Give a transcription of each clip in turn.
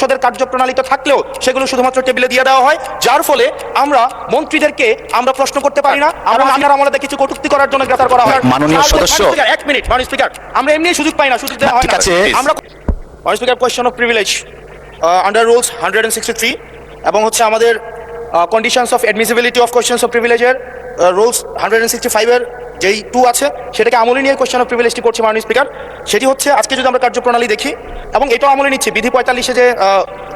সংসদের কার্যপ্রণালীতে থাকলেও সেগুলো শুধুমাত্র টেবিলে দিয়ে দেওয়া হয়, যার ফলে আমরা মন্ত্রীদেরকে আমরা প্রশ্ন করতে পারি না এবং আমার আমলে কিছু কটূক্তি করার জন্য গ্রেফতার করা হয়। মাননীয় সদস্য, এক মিনিট মাননীয় স্পিকার, আমরা এমনি সুযোগ পাই না, সুযোগ দেওয়া হয় না। আমরা মাননীয় speaker, question of privilege under rules 163 এবং হচ্ছে আমাদের conditions of admissibility of questions of প্রিভিলেজের রুলস 165-এর যেই 2 আছে সেটাকে আমলে নিয়ে কোয়েশ্চন অফ প্রিভিলেজটি করছে মাননীয় স্পিকার। সেটি হচ্ছে আজকে যদি আমরা কার্যপ্রণালী দেখি এবং এটাও আমলে নিচ্ছে বিধি 45-এ যে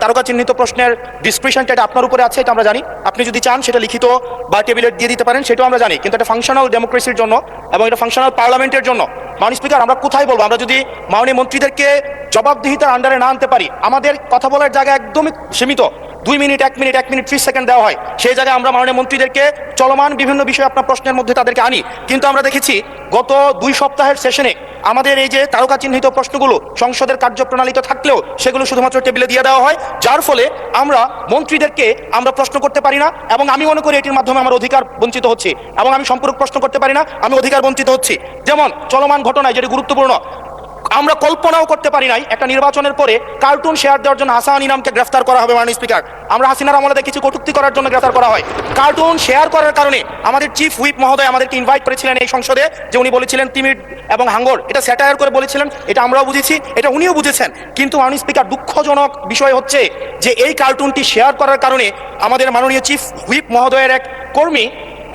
তারকা চিহ্নিত প্রশ্নের ডিসক্রিপশনটা এটা আপনার উপরে আছে, এটা আমরা জানি। আপনি যদি চান সেটা লিখিত বা টেবিলে দিয়ে দিতে পারেন, সেটাও আমরা জানি। কিন্তু এটা ফাংশনাল ডেমোক্রেসির জন্য এবং এটা ফাংশনাল পার্লামেন্টের জন্য মাননীয় স্পিকার আমরা কোথায় বলবো? আমরা যদি মাননীয় মন্ত্রীদেরকে জবাবদিহিতার আন্ডারে না আনতে পারি, আমাদের কথা বলার জায়গা একদমই সীমিত, 2 মিনিট 1 মিনিট 1 মিনিট 30 সেকেন্ড দেওয়া হয়, সেই জায়গায় আমরা মাননীয় মন্ত্রীদেরকে চলমান বিভিন্ন বিষয়ে আপনার প্রশ্নের মধ্যে তাদেরকে আনি। কিন্তু আমরা দেখেছি গত 2 সপ্তাহের সেশনে আমাদের এই যে তারকা চিহ্নিত প্রশ্নগুলো সংসদের কার্যপ্রণালীতে থাকলেও সেগুলো শুধুমাত্র টেবিলে দিয়ে দেওয়া হয়, যার ফলে আমরা মন্ত্রীদেরকে আমরা প্রশ্ন করতে পারি না এবং আমি মনে করি এটির মাধ্যমে আমার অধিকার বঞ্চিত হচ্ছে এবং আমি সম্পূরক প্রশ্ন করতে পারি না, আমি অধিকার বঞ্চিত হচ্ছি। যেমন চলমান ঘটনায় যেটি গুরুত্বপূর্ণ, আমরা কল্পনাও করতে পারি নাই একটা নির্বাচনের পরে কার্টুন শেয়ার দেওয়ার জন্য হাসান ইনামকে গ্রেফতার করা হবে মাননীয় স্পিকার। আমরা হাসিনার আমলে কিছু কটূক্তি করার জন্য গ্রেফতার করা হয়। কার্টুন শেয়ার করার কারণে আমাদের চিফ হুইপ মহোদয় আমাদেরকে ইনভাইট করেছিলেন এই সংসদে, যে উনি বলেছিলেন তিমির এবং হাঙ্গর, এটা স্যাটায়ার করে বলেছিলেন, এটা আমরাও বুঝেছি, এটা উনিও বুঝেছেন। কিন্তু মাননীয় স্পিকার, দুঃখজনক বিষয় হচ্ছে যে এই কার্টুনটি শেয়ার করার কারণে আমাদের মাননীয় চিফ হুইপ মহোদয়ের এক কর্মী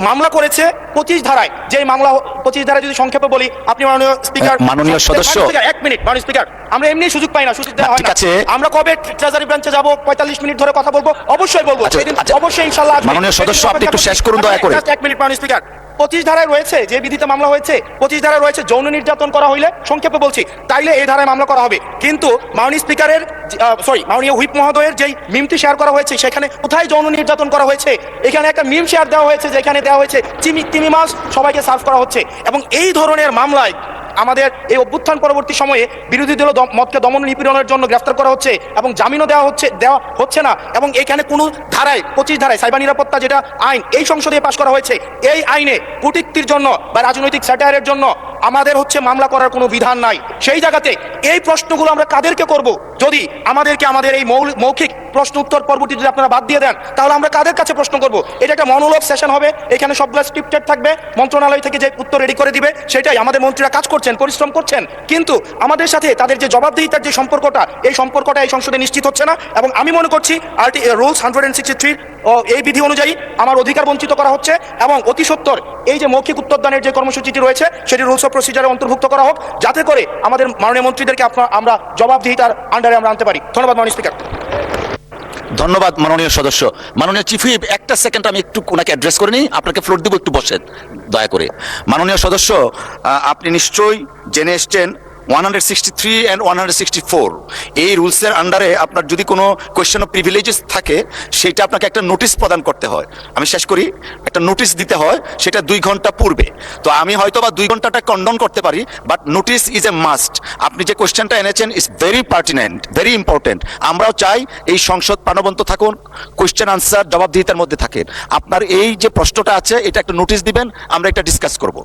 মামলা করেছে 25 ধারায়। যে মামলা 25 ধারায় যদি সংক্ষেপে বলি, আপনি মাননীয় স্পিকার, মাননীয় সদস্য, 1 মিনিট মাননীয় স্পিকার, আমরা এমনি সুযোগ পাই না, সুযোগ দেওয়া হয় না। আমরা কবে ট্রেজারি ব্রাঞ্চে যাব, 45 মিনিট ধরে কথা বলবো, অবশ্যই বলবো, অবশ্যই ইনশাআল্লাহ। মাননীয় সদস্য, আপনি একটু শেষ করুন দয়া করে। 1 মিনিট মাননীয় স্পিকার, 25 ধারায় রয়েছে যে বিধিতে মামলা হয়েছে, 25 ধারায় রয়েছে যৌন নির্যাতন করা হইলে, সংক্ষেপে বলছি, তাইলে এই ধারায় মামলা করা হবে। কিন্তু মাননীয় স্পিকারের মাননীয় হুইপ মহোদয়ের যেই মিমটি শেয়ার করা হয়েছে সেখানে কোথায় যৌন নির্যাতন করা হয়েছে? এখানে একটা মিম শেয়ার দেওয়া হয়েছে যেখানে দেওয়া হয়েছে তিমি মাছ সবাইকে সার্ভ করা হচ্ছে। এবং এই ধরনের মামলায় আমাদের এই অভ্যুত্থান পরবর্তী সময়ে বিরোধী দল মতকে দমন নিপীড়নের জন্য গ্রেফতার করা হচ্ছে এবং জামিনও দেওয়া হচ্ছে না। এবং এখানে কোনো ধারায় 25 ধারায় সাইবার নিরাপত্তা যেটা আইন এই সংসদে পাশ করা হয়েছে, এই আইনে কূটনীতির জন্য বা রাজনৈতিক স্যাটায়ারের জন্য আমাদের হচ্ছে মামলা করার কোনো বিধান নাই। সেই জায়গাতে এই প্রশ্নগুলো আমরা কাদেরকে করব? যদি আমাদের এই মৌখিক প্রশ্ন উত্তর পর্বটি যদি আপনারা বাদ দিয়ে দেন, তাহলে আমরা কাদের কাছে প্রশ্ন করব? এটা একটা মনোলগ সেশন হবে, এখানে সবগুলো স্ক্রিপ্টেড থাকবে, মন্ত্রণালয় থেকে যে উত্তর রেডি করে দিবে সেটাই। আমাদের মন্ত্রীরা কাজ করছেন, পরিশ্রম করছেন, কিন্তু আমাদের সাথে তাদের যে জবাবদিহিতার যে সম্পর্কটা, এই সম্পর্কটা এই সংসদে নিশ্চিত হচ্ছে না। এবং আমি মনে করছি রুলস 163 এই বিধি অনুযায়ী আমার অধিকার বঞ্চিত করা হচ্ছে এবং অতি সত্বর এই যে মৌখিক উত্তরদানের যে কর্মসূচিটি রয়েছে সেটি রুলস অফ প্রসিজারে অন্তর্ভুক্ত করা হোক, যাতে করে আমাদের মাননীয় মন্ত্রীদেরকে আমরা জবাবদিহিতার আন্ডারে আমরা আনতে পারি। ধন্যবাদ মাননীয় স্পিকার। ধন্যবাদ মাননীয় সদস্য। মাননীয় চিফ হুইপ, একটা সেকেন্ড আমি একটু ওনাকে অ্যাড্রেস করে নিই, আপনাকে ফ্লোর দিব, একটু বসেন দয়া করে। মাননীয় সদস্য, আপনি নিশ্চয়ই জেনে এসছেন 163 and 164 এই রুলসের আন্ডারে আপনার যদি কোনো কোয়েশ্চেন অফ প্রিভিলেজেস থাকে সেটা আপনাকে একটা নোটিশ প্রদান করতে হয়। আমি শেষ করি, একটা নোটিশ দিতে হয়, সেটা 2 ঘন্টা পূর্বে। তো আমি হয়তো বা 2 ঘন্টাটা কন্ডন করতে পারি, but notice is a must. আপনি যে কোয়েশ্চেনটা এনেছেন is very pertinent, very important. আমরাও চাই এই সংসদ প্রাণবন্ত থাকুন, কোয়েশ্চেন আনসার জবাবদিহিতার মধ্যে থাকেন। আপনার এই যে প্রশ্নটা আছে এটা একটা নোটিশ দিবেন, আমরা এটা ডিসকাস করব।